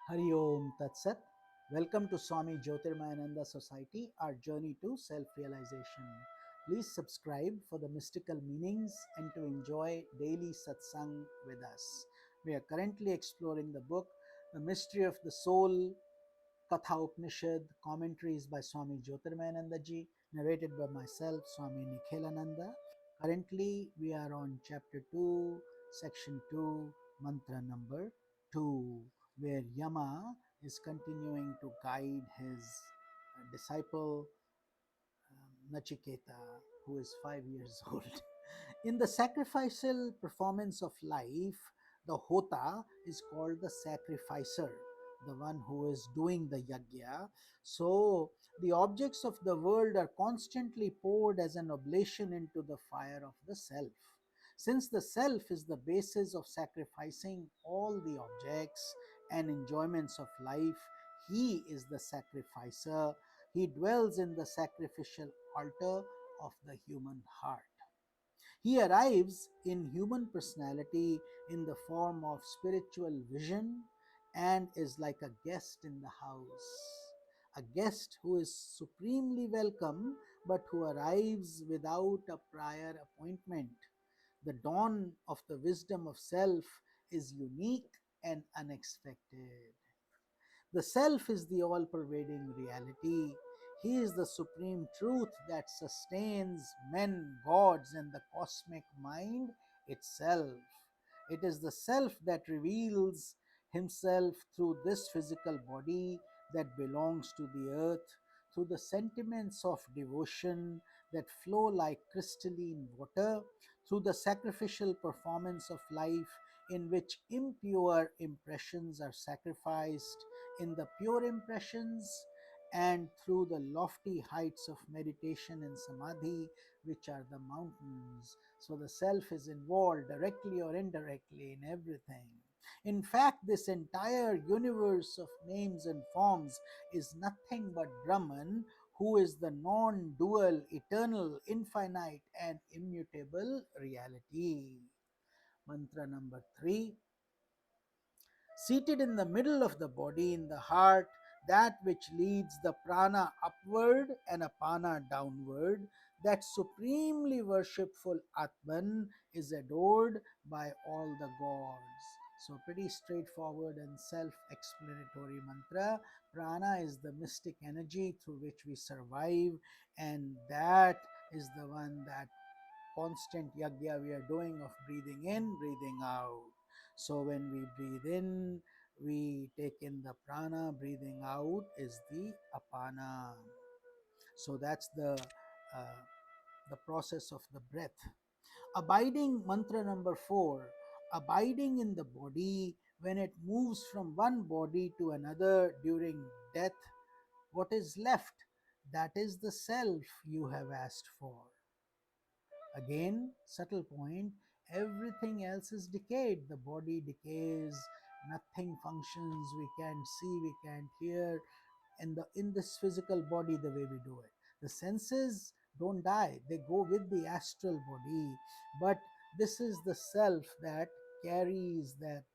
Hari Om Tat Sat. Welcome to Swami Jyotirmayananda Society, our journey to self-realization. Please subscribe for the mystical meanings and to enjoy daily satsang with us. We are currently exploring the book The Mystery of the Soul, Katha Upanishad, commentaries by Swami Jyotirmayananda ji, narrated by myself, Swami Nikhilananda. Currently, we are on chapter 2, section 2, mantra number 2, where Yama is continuing to guide his disciple Nachiketa, who is 5 years old. In the sacrificial performance of life, the Hota is called the sacrificer, the one who is doing the yajna. So, the objects of the world are constantly poured as an oblation into the fire of the self. Since the self is the basis of sacrificing all the objects and enjoyments of life, he is the sacrificer. He dwells in the sacrificial altar of the human heart. He arrives in human personality in the form of spiritual vision and is like a guest in the house. A guest who is supremely welcome but who arrives without a prior appointment. The dawn of the wisdom of self is unique and unexpected. The self is the all pervading reality. He is the supreme truth that sustains men, gods, and the cosmic mind itself. It is the self that reveals himself through this physical body that belongs to the earth, through the sentiments of devotion that flow like crystalline water, through the sacrificial performance of life in which impure impressions are sacrificed, in the pure impressions, and through the lofty heights of meditation and samadhi, which are the mountains. So the self is involved directly or indirectly in everything. In fact, this entire universe of names and forms is nothing but Brahman, who is the non dual, eternal, infinite, and immutable reality. Mantra number 3. Seated in the middle of the body, in the heart, that which leads the prana upward and apana downward, that supremely worshipful Atman is adored by all the gods. So, pretty straightforward and self explanatory mantra. Prana is the mystic energy through which we survive, and that is the one that constant yagya we are doing of breathing in, breathing out. So when we breathe in, we take in the prana, breathing out is the apana. So that's the process of the breath. Abiding, mantra number 4, abiding in the body when it moves from one body to another during death, what is left? That is the self you have asked for. Again, subtle point, everything else is decayed. The body decays, nothing functions, we can't see, we can't hear in this physical body the way we do it. The senses don't die, they go with the astral body, but this is the self that carries that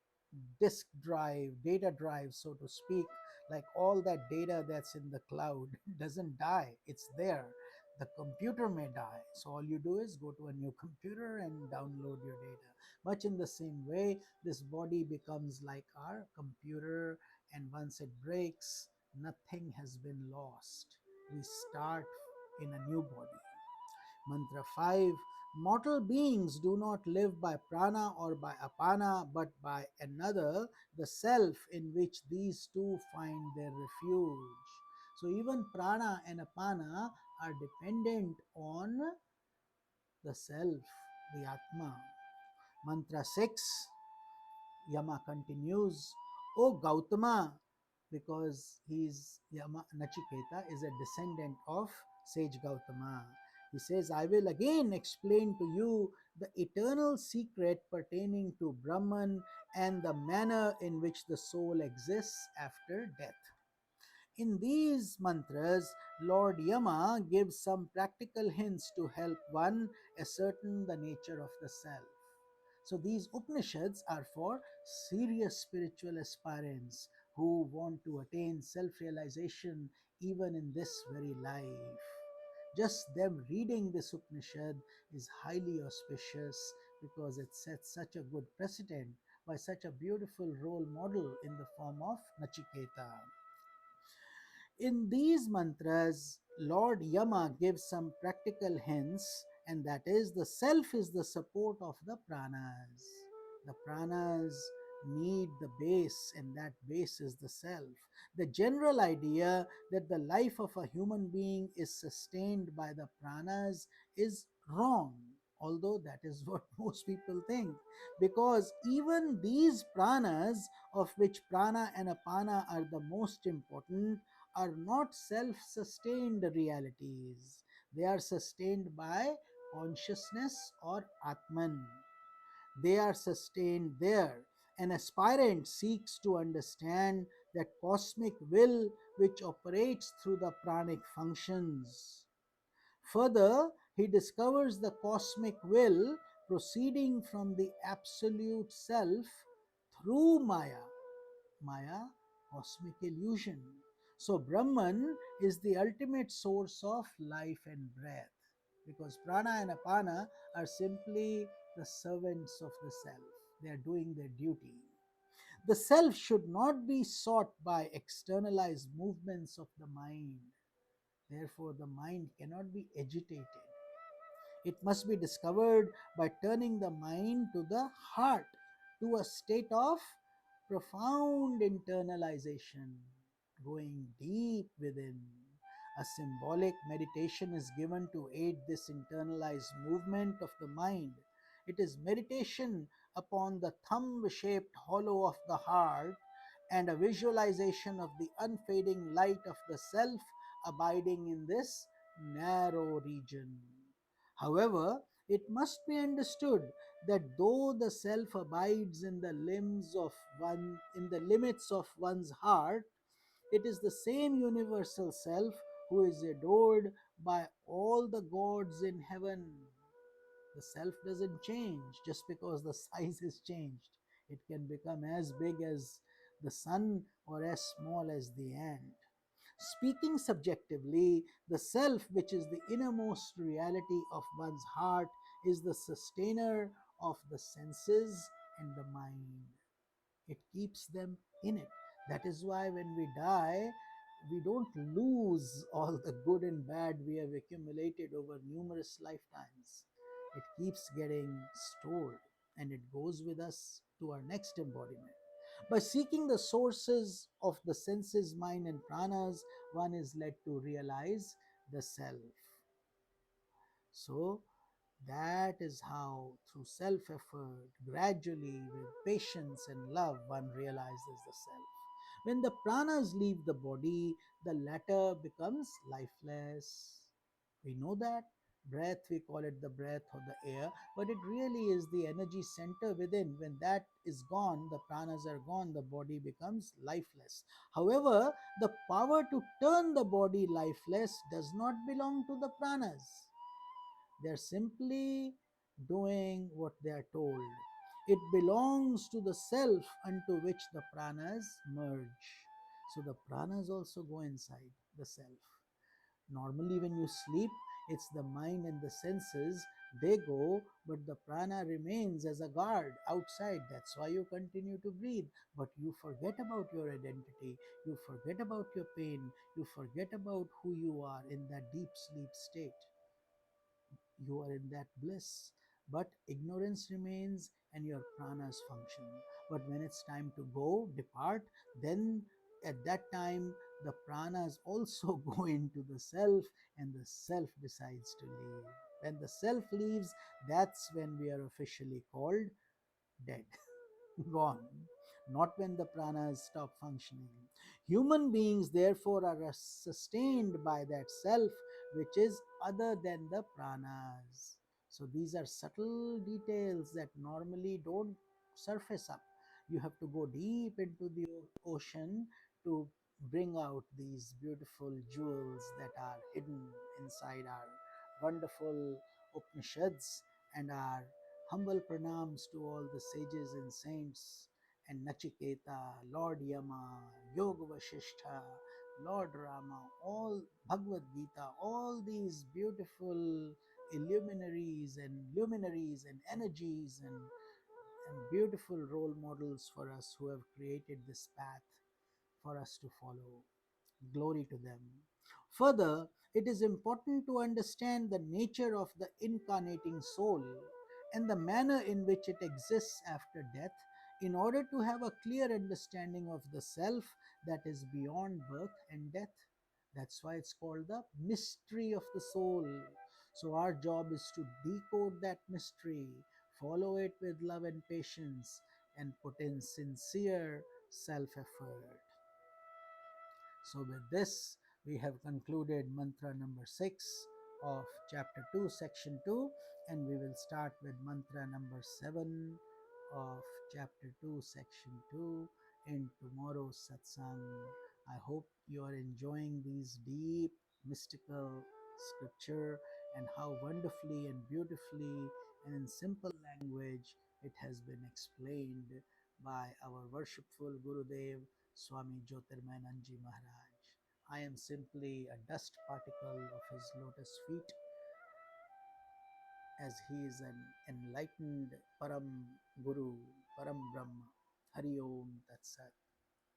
disk drive, data drive, so to speak, like all that data that's in the cloud doesn't die, it's there. The computer may die, so all you do is go to a new computer and download your data. Much in the same way, this body becomes like our computer, and once it breaks, nothing has been lost. We start in a new body. Mantra 5. Mortal beings do not live by prana or by apana, but by another, the self, in which these two find their refuge. So even prana and apana are dependent on the self, the Atma. Mantra 6. Yama continues, O Gautama, because Nachiketa is a descendant of sage Gautama. He says, I will again explain to you the eternal secret pertaining to Brahman and the manner in which the soul exists after death. In these mantras, Lord Yama gives some practical hints to help one ascertain the nature of the self. So these Upanishads are for serious spiritual aspirants, who want to attain self realization even in this very life. Just them reading this Upanishad is highly auspicious because it sets such a good precedent by such a beautiful role model in the form of Nachiketa. In these mantras, Lord Yama gives some practical hints, and that is the self is the support of the pranas. The pranas need the base, and that base is the self. The general idea that the life of a human being is sustained by the pranas is wrong, although that is what most people think. Because even these pranas, of which prana and apana are the most important, are not self sustained realities. They are sustained by consciousness or Atman. They are sustained there. An aspirant seeks to understand that cosmic will which operates through the pranic functions. Further, he discovers the cosmic will proceeding from the absolute self through Maya. Maya, cosmic illusion. So, Brahman is the ultimate source of life and breath because prana and apana are simply the servants of the self. They are doing their duty. The self should not be sought by externalized movements of the mind. Therefore, the mind cannot be agitated. It must be discovered by turning the mind to the heart, to a state of profound internalization, going deep within. A symbolic meditation is given to aid this internalized movement of the mind. It is meditation upon the thumb shaped hollow of the heart and a visualization of the unfading light of the self abiding in this narrow region. However, it must be understood that though the self abides in the limits of one's heart, it is the same universal self who is adored by all the gods in heaven. The self doesn't change just because the size is changed. It can become as big as the sun or as small as the ant. Speaking subjectively, the self, which is the innermost reality of one's heart, is the sustainer of the senses and the mind. It keeps them in it. That is why when we die, we don't lose all the good and bad we have accumulated over numerous lifetimes. It keeps getting stored and it goes with us to our next embodiment. By seeking the sources of the senses, mind, and pranas, one is led to realize the self. So, that is how, through self effort, gradually, with patience and love, one realizes the self. When the pranas leave the body, the latter becomes lifeless. We know that. Breath, we call it the breath or the air, but it really is the energy center within. When that is gone, the pranas are gone, the body becomes lifeless. However, the power to turn the body lifeless does not belong to the pranas. They are simply doing what they are told. It belongs to the self unto which the pranas merge. So the pranas also go inside the self. Normally, when you sleep, it's the mind and the senses, they go, but the prana remains as a guard outside. That's why you continue to breathe. But you forget about your identity, you forget about your pain, you forget about who you are in that deep sleep state. You are in that bliss, but ignorance remains and your pranas function. But when it's time to go depart, then at that time the pranas also go into the self and the self decides to leave. When the self leaves, that's when we are officially called dead. Gone, not when the pranas stop functioning. Human beings, therefore, are sustained by that self which is other than the pranas. So, these are subtle details that normally don't surface up. You have to go deep into the ocean to bring out these beautiful jewels that are hidden inside our wonderful Upanishads, and our humble pranams to all the sages and saints and Nachiketa, Lord Yama, Yoga Vasishtha, Lord Rama, all Bhagavad Gita, all these beautiful luminaries and energies and beautiful role models for us who have created this path for us to follow. Glory to them. Further, it is important to understand the nature of the incarnating soul and the manner in which it exists after death in order to have a clear understanding of the self that is beyond birth and death. That's why it's called the mystery of the soul. So, our job is to decode that mystery, follow it with love and patience, and put in sincere self effort. So, with this, we have concluded mantra number 6 of chapter 2, section 2, and we will start with mantra number 7 of chapter 2, section 2 in tomorrow's satsang. I hope you are enjoying these deep mystical scripture and how wonderfully and beautifully and in simple language it has been explained by our worshipful Gurudev Swami Jyotirmayananda Maharaj. I am simply a dust particle of his lotus feet, as he is an enlightened Param Guru, Param Brahma. Hari Om Tat Sat.